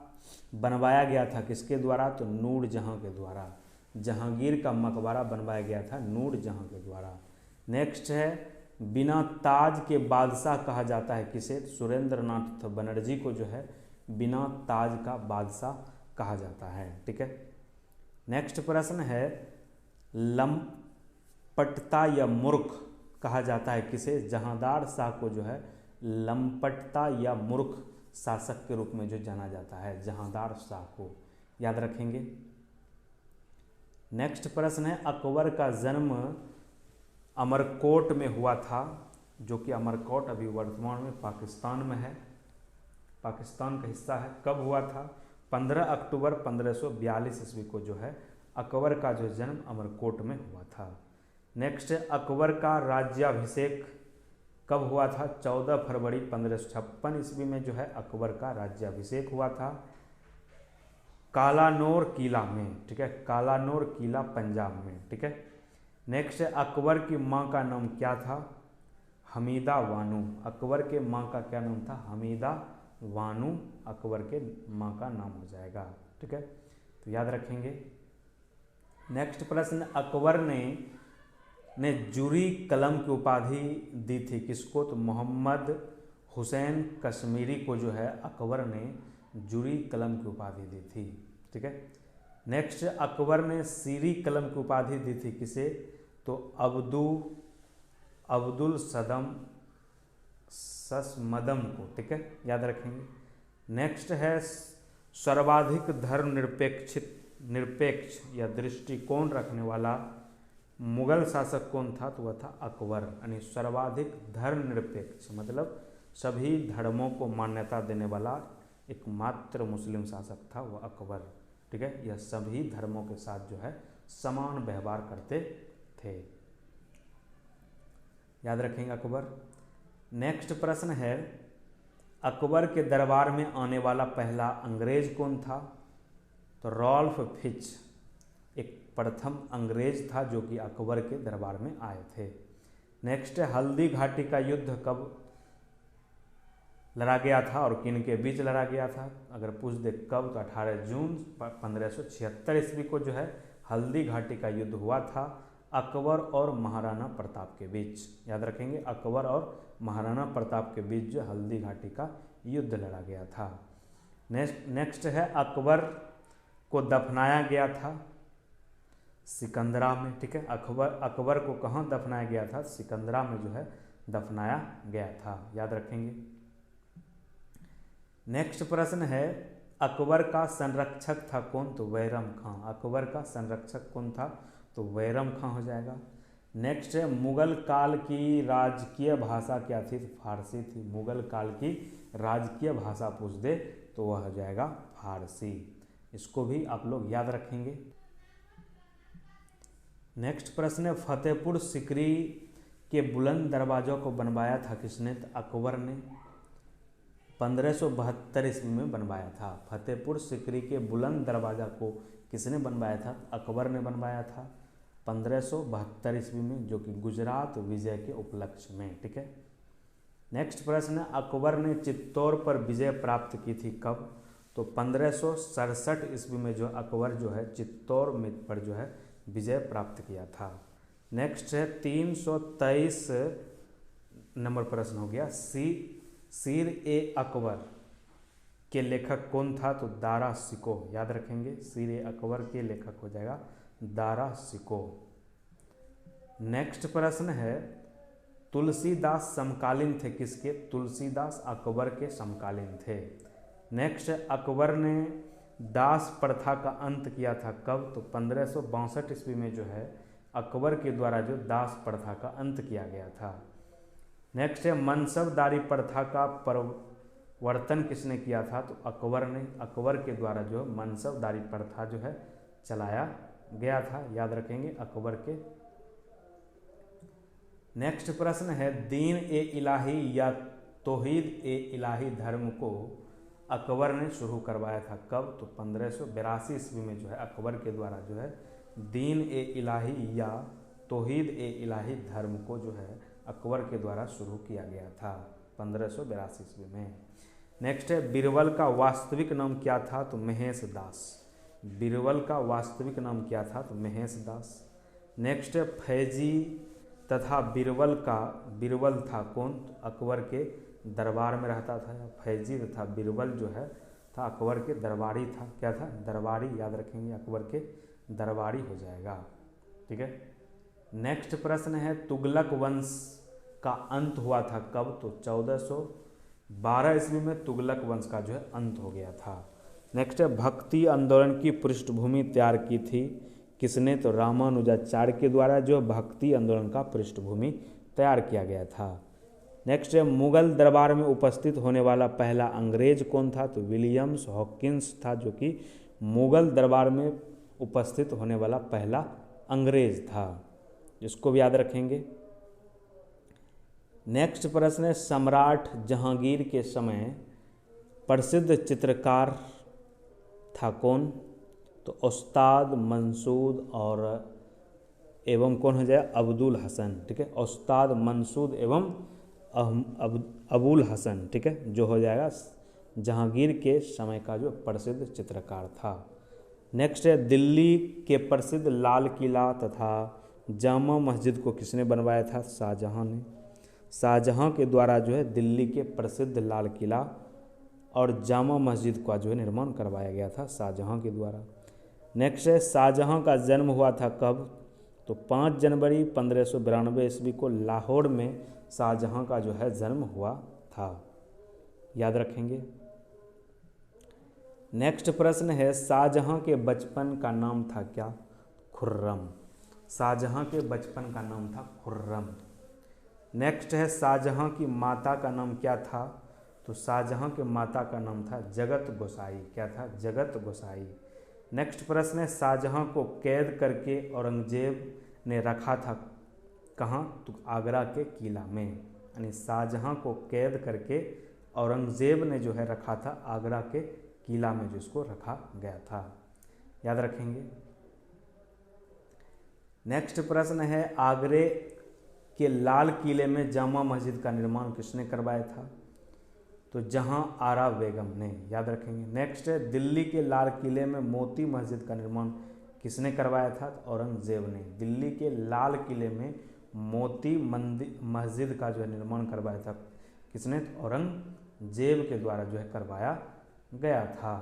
[SPEAKER 1] बनवाया गया था किसके द्वारा? तो नूरजहां के द्वारा। जहांगीर का मकबरा बनवाया गया था नूरजहां के द्वारा। नेक्स्ट है बिना ताज के बादशाह कहा जाता है किसे? सुरेंद्रनाथ बनर्जी को जो है बिना ताज का बादशाह कहा जाता है, ठीक है। नेक्स्ट प्रश्न है लंपटता या मूर्ख कहा जाता है किसे? जहांदार शाह को जो है लंपटता या मूर्ख शासक के रूप में जो जाना जाता है, जहांदार शाह को, याद रखेंगे। नेक्स्ट प्रश्न है अकबर का जन्म अमरकोट में हुआ था, जो कि अमरकोट अभी वर्तमान में पाकिस्तान में है, पाकिस्तान का हिस्सा है। कब हुआ था? 15 अक्टूबर 1542 ईस्वी को जो है अकबर का जो जन्म अमरकोट में हुआ था। नेक्स्ट है अकबर का राज्याभिषेक कब हुआ था? 14 फरवरी 1556 ईस्वी में जो है अकबर का राज्याभिषेक हुआ था कालानौर किला में, ठीक है, कालानौर किला पंजाब में, ठीक है। नेक्स्ट है अकबर की माँ का नाम क्या था? हमीदा बानो। अकबर के माँ का क्या नाम था? हमीदा बानो अकबर के माँ का नाम हो जाएगा, ठीक है, तो याद रखेंगे। नेक्स्ट प्रश्न अकबर ने जूरी कलम की उपाधि दी थी किसको? तो मोहम्मद हुसैन कश्मीरी को जो है अकबर ने जूरी कलम की उपाधि दी थी, ठीक है। नेक्स्ट अकबर ने सीरी कलम की उपाधि दी थी किसे? तो अब्दुल सदम ससमदम को, ठीक है, याद रखेंगे। नेक्स्ट है सर्वाधिक निरपेक्ष या दृष्टिकोण रखने वाला मुगल शासक कौन था? तो वह था अकबर, यानी सर्वाधिक धर्मनिरपेक्ष मतलब सभी धर्मों को मान्यता देने वाला एकमात्र मुस्लिम शासक था वह अकबर, ठीक है। यह सभी धर्मों के साथ जो है समान व्यवहार करते थे, याद रखेंगे अकबर। नेक्स्ट प्रश्न है अकबर के दरबार में आने वाला पहला अंग्रेज कौन था? तो रॉल्फ फिच एक प्रथम अंग्रेज था जो कि अकबर के दरबार में आए थे। नेक्स्ट है हल्दी घाटी का युद्ध कब लड़ा गया था और किन के बीच लड़ा गया था? अगर पूछ दे कब, तो 18 जून 1576 ईस्वी को जो है हल्दी घाटी का युद्ध हुआ था अकबर और महाराणा प्रताप के बीच, याद रखेंगे। अकबर और महाराणा प्रताप के बीच जो हल्दी घाटी का युद्ध लड़ा गया था। नेक्स्ट है अकबर को दफनाया गया था सिकंदरा में, ठीक है। अकबर को कहाँ दफनाया गया था? सिकंदरा में जो है दफनाया गया था, याद रखेंगे। नेक्स्ट प्रश्न है अकबर का संरक्षक था कौन? तो बैरम खां। अकबर का संरक्षक कौन था? तो बैरम खां हो जाएगा। नेक्स्ट है मुगल काल की राजकीय भाषा क्या थी? तो फारसी थी। मुगल काल की राजकीय भाषा पूछ दे तो वह हो जाएगा फारसी, इसको भी आप लोग याद रखेंगे। नेक्स्ट प्रश्न है फतेहपुर सिकरी के बुलंद दरवाज़ों को बनवाया था किसने? तो अकबर ने 1572 ईस्वी में बनवाया था। फतेहपुर सिकरी के बुलंद दरवाज़ा को किसने बनवाया था? अकबर ने बनवाया था 1572 ईस्वी में, जो कि गुजरात विजय के उपलक्ष्य में, ठीक है। नेक्स्ट प्रश्न अकबर ने चित्तौड़ पर विजय प्राप्त की थी कब? तो 1567 ईस्वी में जो अकबर जो है चित्तौड़ में पर जो है विजय प्राप्त किया था। नेक्स्ट है 323 नंबर प्रश्न हो गया सीर ए अकबर के लेखक कौन था? तो दारा शिकोह, याद रखेंगे। सीर ए अकबर के लेखक हो जाएगा दारा शिकोह। नेक्स्ट प्रश्न है तुलसीदास समकालीन थे किसके? तुलसीदास अकबर के समकालीन थे। नेक्स्ट अकबर ने दास प्रथा का अंत किया था कब? तो 1562 ईस्वी में जो है अकबर के द्वारा जो दास प्रथा का अंत किया गया था। नेक्स्ट है मनसबदारी प्रथा का परिवर्तन किसने किया था? तो अकबर ने। अकबर के द्वारा जो मनसबदारी प्रथा जो है चलाया गया था, याद रखेंगे अकबर के। नेक्स्ट प्रश्न है दीन ए इलाही या तौहीद ए इलाही धर्म को अकबर ने शुरू करवाया था। कब? तो 1582 ईस्वी में जो है अकबर के द्वारा जो है दीन ए इलाही या तौहीद ए इलाही धर्म को जो है अकबर के द्वारा शुरू किया गया था 1582 ईस्वी में। नेक्स्ट है बीरबल का वास्तविक नाम क्या था? तो महेश दास। बीरबल का वास्तविक नाम क्या था? तो महेश दास। नेक्स्ट है फैजी तथा बीरबल था कौन? तो अकबर के दरबार में रहता था। फैजी तथा बीरबल जो है था अकबर के दरबारी था। क्या था? दरबारी, याद रखेंगे अकबर के दरबारी हो जाएगा। ठीक है। नेक्स्ट प्रश्न है तुगलक वंश का अंत हुआ था कब? तो 1412 ईस्वी में तुगलक वंश का जो है अंत हो गया था। नेक्स्ट है भक्ति आंदोलन की पृष्ठभूमि तैयार की थी किसने? तो रामानुजाचार्य के द्वारा जो भक्ति आंदोलन का पृष्ठभूमि तैयार किया गया था। नेक्स्ट है मुगल दरबार में उपस्थित होने वाला पहला अंग्रेज कौन था? तो विलियम्स हॉकिंस था, जो कि मुगल दरबार में उपस्थित होने वाला पहला अंग्रेज था। इसको भी याद रखेंगे। नेक्स्ट प्रश्न है सम्राट जहांगीर के समय प्रसिद्ध चित्रकार था कौन? तो उस्ताद मंसूद और एवं कौन हो जाए? अब्दुल हसन। ठीक है, उस्ताद मंसूद एवं अबुल हसन। ठीक है, जो हो जाएगा जहांगीर के समय का जो प्रसिद्ध चित्रकार था। नेक्स्ट है दिल्ली के प्रसिद्ध लाल किला तथा जामा मस्जिद को किसने बनवाया था? शाहजहां ने। शाहजहां के द्वारा जो है दिल्ली के प्रसिद्ध लाल किला और जामा मस्जिद का जो है निर्माण करवाया गया था शाहजहां के द्वारा। नेक्स्ट है शाहजहां का जन्म हुआ था कब? तो 5 जनवरी 1592 ईस्वी को लाहौर में शाहजहां का जो है जन्म हुआ था, याद रखेंगे। नेक्स्ट प्रश्न है शाहजहां के बचपन का नाम था क्या? खुर्रम। शाहजहां के बचपन का नाम था खुर्रम। नेक्स्ट है शाहजहां की माता का नाम क्या था? तो शाहजहां के माता का नाम था जगत गोसाई। क्या था? जगत गोसाई। नेक्स्ट प्रश्न है शाहजहां को कैद करके औरंगजेब ने रखा था कहाँ? तो आगरा के किला में। यानी शाहजहां को कैद करके औरंगजेब ने जो है रखा था आगरा के किला में, जिसको रखा गया था, याद रखेंगे। नेक्स्ट प्रश्न है आगरे के लाल किले में जामा मस्जिद का निर्माण किसने करवाया था? तो जहां आरा बेगम ने, याद रखेंगे। नेक्स्ट है दिल्ली के लाल किले में मोती मस्जिद का निर्माण किसने करवाया था? तो औरंगजेब ने। दिल्ली के लाल किले में मोती मस्जिद का जो है निर्माण करवाया था किसने? तो औरंगजेब के द्वारा जो है करवाया गया था।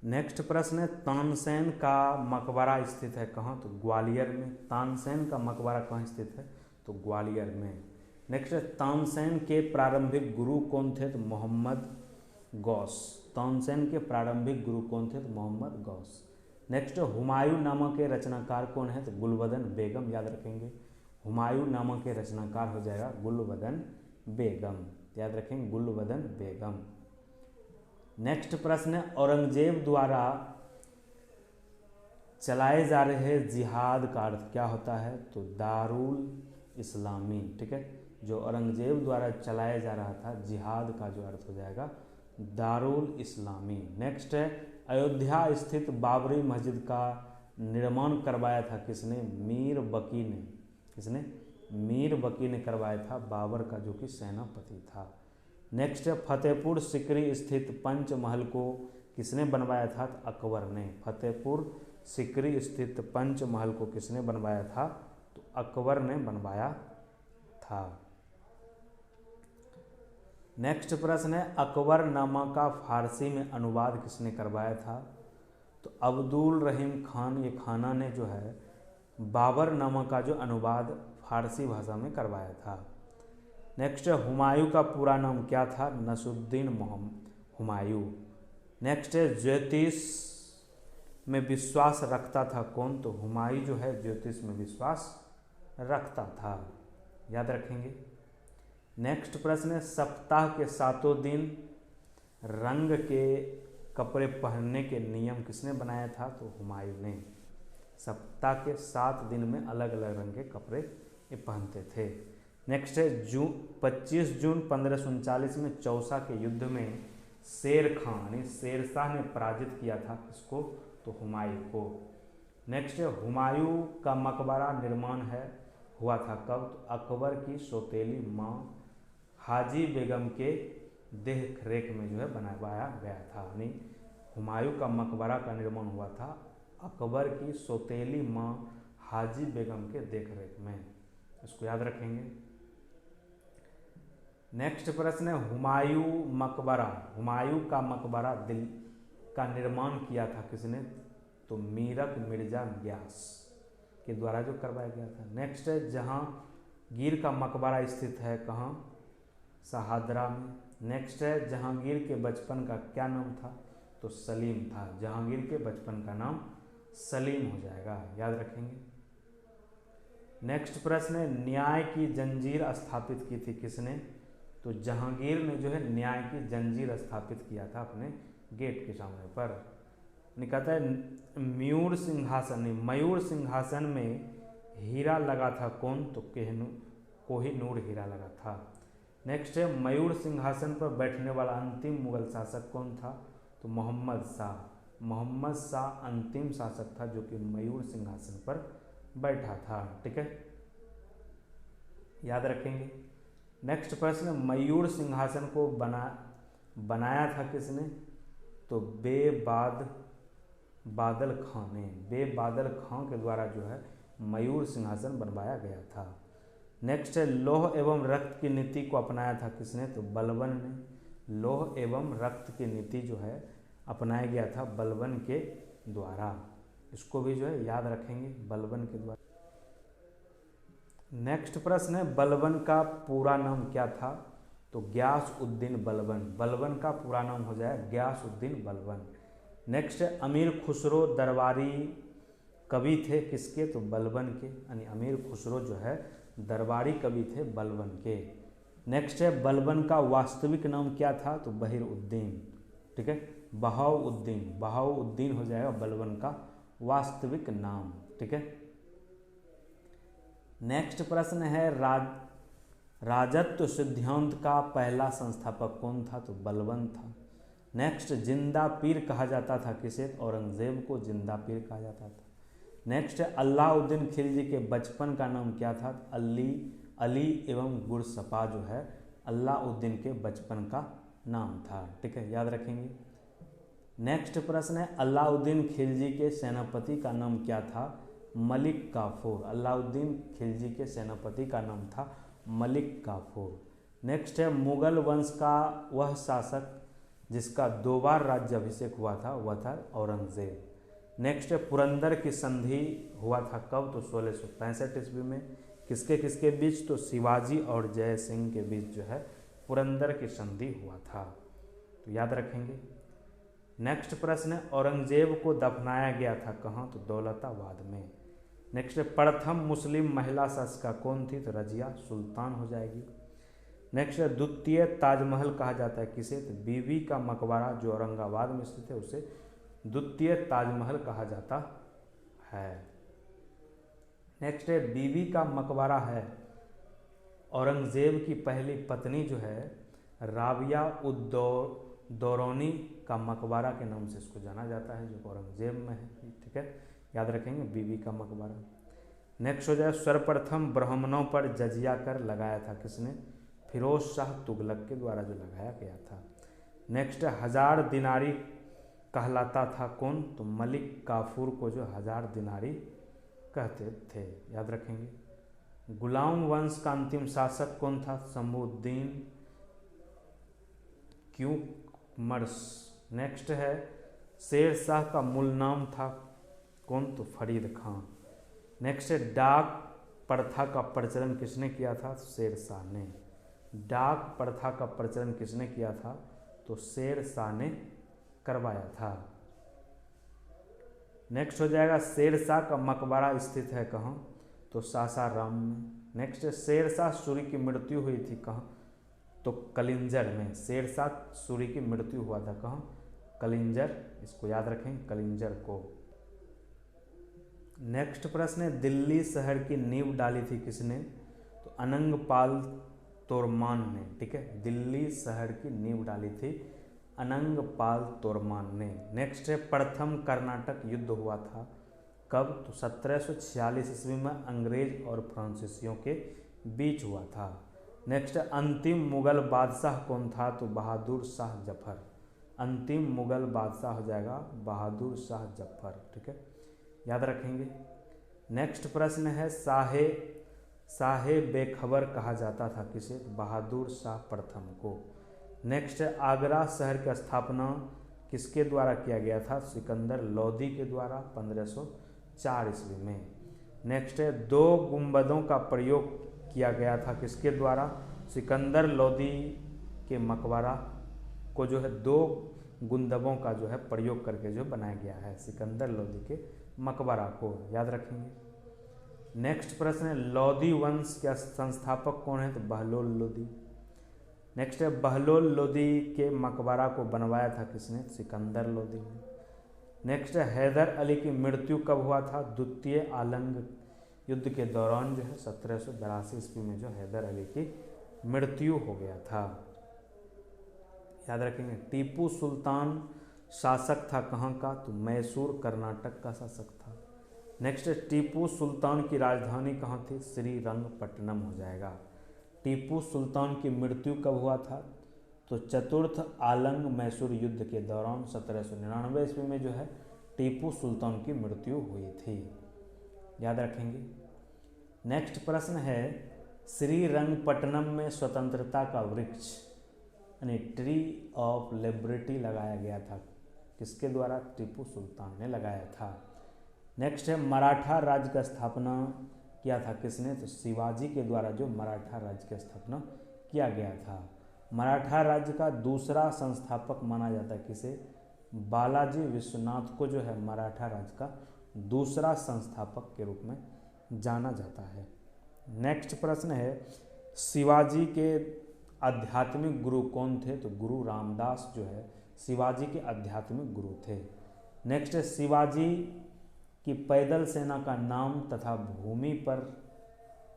[SPEAKER 1] नेक्स्ट प्रश्न है तानसेन का मकबरा स्थित है कहाँ? तो ग्वालियर में। तानसेन का मकबरा कहाँ स्थित है? तो ग्वालियर में। नेक्स्ट है तानसेन के प्रारंभिक गुरु कौन थे? तो मोहम्मद गौस। तानसेन के प्रारंभिक गुरु कौन थे? तो मोहम्मद गौस। नेक्स्ट हुमायूं नामा के रचनाकार कौन है? तो गुलबदन बेगम, याद रखेंगे। हुमायूं नामा के रचनाकार हो जाएगा गुलबदन बेगम, याद रखेंगे गुलबदन बेगम। नेक्स्ट प्रश्न है औरंगजेब द्वारा चलाए जा रहे जिहाद का अर्थ क्या होता है? तो दारुल इस्लामी। ठीक है, जो औरंगजेब द्वारा चलाया जा रहा था जिहाद का जो अर्थ हो जाएगा दारुल इस्लामी। नेक्स्ट है अयोध्या स्थित बाबरी मस्जिद का निर्माण करवाया था किसने? मीर बकी ने। किसने? मीर बकी ने करवाया था, बाबर का जो कि सेनापति था। नेक्स्ट है फतेहपुर सिकरी स्थित पंचमहल को किसने बनवाया था? तो अकबर ने। फतेहपुर सिकरी स्थित पंचमहल को किसने बनवाया था? तो अकबर ने बनवाया था। नेक्स्ट प्रश्न है अकबरनामा का फारसी में अनुवाद किसने करवाया था? तो अब्दुल रहीम खान, ये खाना ने जो है बाबरनामा का जो अनुवाद फारसी भाषा में करवाया था। नेक्स्ट है हुमायूं का पूरा नाम क्या था? नसरुद्दीन हुमायूं। नेक्स्ट है ज्योतिष में विश्वास रखता था कौन? तो हुमायूं जो है ज्योतिष में विश्वास रखता था, याद रखेंगे। नेक्स्ट प्रश्न है सप्ताह के 7 दिन रंग के कपड़े पहनने के नियम किसने बनाया था? तो हुमायूं ने। सप्ताह के 7 दिन में अलग अलग रंग के कपड़े ये पहनते थे। नेक्स्ट है 25 जून 1539 में चौसा के युद्ध में शेर खां यानी शेरशाह ने पराजित किया था किसको, तो हुमायूं को। नेक्स्ट है हुमायूं का मकबरा निर्माण है हुआ था कब, तो अकबर की सौतेली माँ हाजी बेगम के देख रेख में जो है बनाया गया था। यानी हुमायूं का मकबरा का निर्माण हुआ था अकबर की सौतेली माँ हाजी बेगम के देख रेख में, इसको याद रखेंगे। नेक्स्ट प्रश्न है हुमायूं मकबरा, हुमायूं का मकबरा दिल्ली का निर्माण किया था किसने, तो मीरक मिर्जा ग्यास के द्वारा जो करवाया गया था। नेक्स्ट है जहांगीर का मकबरा स्थित है कहाँ, शहादरा में। नेक्स्ट है जहांगीर के बचपन का क्या नाम था, तो सलीम था। जहांगीर के बचपन का नाम सलीम हो जाएगा, याद रखेंगे। नेक्स्ट प्रश्न है न्याय की जंजीर स्थापित की थी किसने, तो जहांगीर ने जो है न्याय की जंजीर स्थापित किया था अपने गेट के सामने पर। कहता है मयूर सिंहासन में हीरा लगा था कौन, तो कोहिनूर हीरा लगा था। नेक्स्ट है मयूर सिंहासन पर बैठने वाला अंतिम मुगल शासक कौन था, तो मोहम्मद शाह। मोहम्मद शाह अंतिम शासक था जो कि मयूर सिंहासन पर बैठा था, ठीक है, याद रखेंगे। नेक्स्ट प्रश्न मयूर सिंहासन को बनाया था किसने, तो बादल खां ने। बादल खां के द्वारा जो है मयूर सिंहासन बनवाया गया था। नेक्स्ट है लौह एवं रक्त की नीति को अपनाया था किसने, तो बलबन ने। लौह एवं रक्त की नीति जो है अपनाया गया था बलबन के द्वारा, इसको भी जो है याद रखेंगे, बलबन के द्वारा। नेक्स्ट प्रश्न है बलबन का पूरा नाम क्या था, तो ग्यास उद्दीन बलबन। बलबन का पूरा नाम हो जाए ग्यास उद्दीन बलबन। नेक्स्ट है अमीर खुसरो दरबारी कवि थे किसके, तो बलबन के। यानी अमीर खुसरो जो है दरबारी कवि थे बलबन के। नेक्स्ट है बलबन का वास्तविक नाम क्या था, तो बहिरुद्दीन, ठीक है, बहाउद्दीन। बहाउद्दीन हो जाएगा बलबन का वास्तविक नाम, ठीक है। नेक्स्ट प्रश्न है राजत्व सिद्धांत का पहला संस्थापक कौन था, तो बलबन था। नेक्स्ट जिंदा पीर कहा जाता था किसे, औरंगजेब को जिंदा पीर कहा जाता था। नेक्स्ट है अलाउद्दीन खिलजी के बचपन का नाम क्या था, अली एवं गुरसपा जो है अलाउद्दीन के बचपन का नाम था, ठीक है, याद रखेंगे। नेक्स्ट प्रश्न है अलाउद्दीन खिलजी के सेनापति का नाम क्या था, मलिक काफूर। अलाउद्दीन खिलजी के सेनापति का नाम था मलिक काफूर। नेक्स्ट है मुगल वंश का वह शासक जिसका 2 बार राज्याभिषेक हुआ था, वह था औरंगजेब। नेक्स्ट है पुरंदर की संधि हुआ था कब, तो 1665 ईस्वी में। किसके बीच, तो शिवाजी और जय सिंह के बीच जो है पुरंदर की संधि हुआ था, तो याद रखेंगे। नेक्स्ट प्रश्न है औरंगजेब को दफनाया गया था कहाँ, तो दौलताबाद में। नेक्स्ट है प्रथम मुस्लिम महिला शासिका कौन थी, तो रजिया सुल्तान हो जाएगी। नेक्स्ट है द्वितीय ताजमहल कहा जाता है किसे, तो बीबी का मकबरा जो औरंगाबाद में स्थित है उसे द्वितीय ताजमहल कहा जाता है। नेक्स्ट है बीबी का मकबरा है औरंगजेब की पहली पत्नी जो है राबिया उद्दौरानी का मकबरा के नाम से इसको जाना जाता है, जो औरंगजेब में है, ठीक है, याद रखेंगे बीबी का मकबरा। नेक्स्ट हो जाए सर्वप्रथम ब्राह्मणों पर जजिया कर लगाया था किसने, फिरोज शाह तुगलक के द्वारा जो लगाया गया था। नेक्स्ट 1000 दिनारी कहलाता था कौन, तो मलिक काफूर को जो 1000 दिनारी कहते थे, याद रखेंगे। गुलाम वंश का अंतिम शासक कौन था, शमसुद्दीन क्यूमर्स। नेक्स्ट है शेर शाह का मूल नाम था कौन, तो फरीद खां। नेक्स्ट है डाक प्रथा का प्रचलन किसने किया था, शेर शाह ने। डाक प्रथा का प्रचलन किसने किया था, तो शेर शाह ने करवाया था। नेक्स्ट हो जाएगा शेर शाह का मकबरा स्थित है कहाँ, तो सासाराम में। नेक्स्ट शेर शाह सूरी की मृत्यु हुई थी कहाँ, तो कलिंजर में। शेर शाह सूरी की मृत्यु हुआ था कहाँ, कलिंजर, इसको याद रखें कलिंजर को। नेक्स्ट प्रश्न है दिल्ली शहर की नींव डाली थी किसने, तो अनंगपाल तोरमान ने, ठीक है, दिल्ली शहर की नींव डाली थी अनंगपाल तोरमान ने। नेक्स्ट है प्रथम कर्नाटक युद्ध हुआ था कब? तो 1746 ईस्वी में अंग्रेज और फ्रांसीसियों के बीच हुआ था। नेक्स्ट अंतिम मुगल बादशाह कौन था? तो बहादुर शाह जफर। अंतिम मुगल बादशाह हो जाएगा बहादुर शाह जफर, ठीक है, याद रखेंगे। नेक्स्ट प्रश्न है शाहे बेखबर कहा जाता था किसे? बहादुर शाह प्रथम को। नेक्स्ट है आगरा शहर की स्थापना किसके द्वारा किया गया था? सिकंदर लोदी के द्वारा 1504 ईस्वी में। नेक्स्ट है दो गुंबदों का प्रयोग किया गया था किसके द्वारा? सिकंदर लोदी के मकबरा को जो है दो गुंबदों का जो है प्रयोग करके जो बनाया गया है, सिकंदर लोदी के मकबरा को, याद रखेंगे। नेक्स्ट प्रश्न है लोदी वंश के संस्थापक कौन है? तो बहलोल लोदी। नेक्स्ट है बहलोल लोदी के मकबरा को बनवाया था किसने? सिकंदर लोदी ने। नेक्स्ट है हैदर अली की मृत्यु कब हुआ था? द्वितीय आलंग युद्ध के दौरान जो है 1782 ईस्वी में जो हैदर अली की मृत्यु हो गया था, याद रखेंगे। टीपू सुल्तान शासक था कहाँ का? तो मैसूर कर्नाटक का शासक था। नेक्स्ट है टीपू सुल्तान की राजधानी कहाँ थी? श्रीरंगपट्टनम हो जाएगा। टीपू सुल्तान की मृत्यु कब हुआ था? तो चतुर्थ आलंग मैसूर युद्ध के दौरान 1799 ईस्वी में जो है टीपू सुल्तान की मृत्यु हुई थी, याद रखेंगे। नेक्स्ट प्रश्न है श्रीरंगपट्टनम में स्वतंत्रता का वृक्ष यानी ट्री ऑफ लिबर्टी लगाया गया था किसके द्वारा? टीपू सुल्तान ने लगाया था। नेक्स्ट है मराठा राज्य का स्थापना किया था किसने? तो शिवाजी के द्वारा जो मराठा राज्य की स्थापना किया गया था। मराठा राज्य का दूसरा संस्थापक माना जाता है किसे? बालाजी विश्वनाथ को जो है मराठा राज्य का दूसरा संस्थापक के रूप में जाना जाता है। नेक्स्ट प्रश्न है शिवाजी के आध्यात्मिक गुरु कौन थे? तो गुरु रामदास जो है शिवाजी के आध्यात्मिक गुरु थे। नेक्स्ट है शिवाजी की पैदल सेना का नाम तथा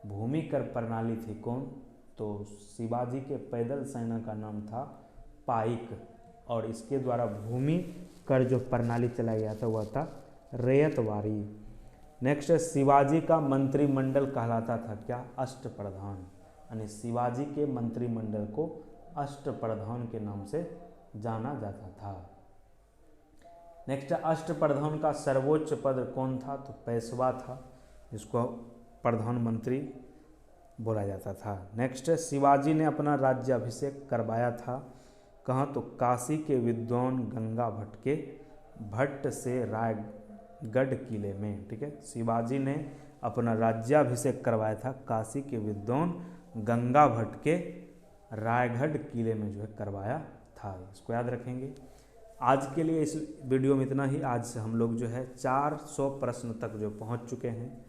[SPEAKER 1] भूमिकर प्रणाली थी कौन? तो शिवाजी के पैदल सेना का नाम था पाइक और इसके द्वारा भूमि कर जो प्रणाली चलाया गया था वह था रैयतवाड़ी। नेक्स्ट है शिवाजी का मंत्रिमंडल कहलाता था क्या? अष्टप्रधान, यानी शिवाजी के मंत्रिमंडल को अष्टप्रधान के नाम से जाना जाता था। नेक्स्ट अष्टप्रधान का सर्वोच्च पद कौन था? तो पेशवा था, जिसको प्रधानमंत्री बोला जाता था। नेक्स्ट शिवाजी ने अपना राज्याभिषेक करवाया था कहाँ? तो काशी के विद्वान गंगा भट्ट से रायगढ़ किले में, ठीक है। शिवाजी ने अपना राज्याभिषेक करवाया था काशी के विद्वान गंगा भट्ट के रायगढ़ किले में जो है करवाया था, इसको याद रखेंगे। आज के लिए इस वीडियो में इतना ही। आज से हम लोग जो है 400 प्रश्न तक जो पहुंच चुके हैं।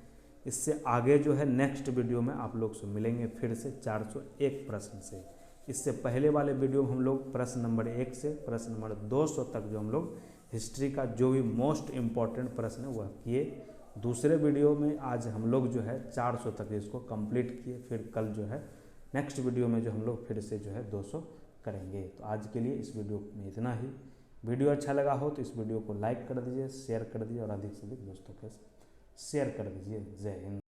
[SPEAKER 1] इससे आगे जो है नेक्स्ट वीडियो में आप लोग से मिलेंगे फिर से 401 प्रश्न से। इससे पहले वाले वीडियो में हम लोग प्रश्न नंबर 1 से प्रश्न नंबर 200 तक जो हम लोग हिस्ट्री का जो भी मोस्ट इम्पॉर्टेंट प्रश्न है वह किए। दूसरे वीडियो में आज हम लोग जो है 400 तक इसको कंप्लीट किए। फिर कल जो है नेक्स्ट वीडियो में जो हम लोग फिर से जो है 200 करेंगे। तो आज के लिए इस वीडियो में इतना ही। वीडियो अच्छा लगा हो तो इस वीडियो को लाइक कर दीजिए, शेयर कर दीजिए और अधिक से अधिक दोस्तों के साथ शेयर कर दीजिए। जय हिंद।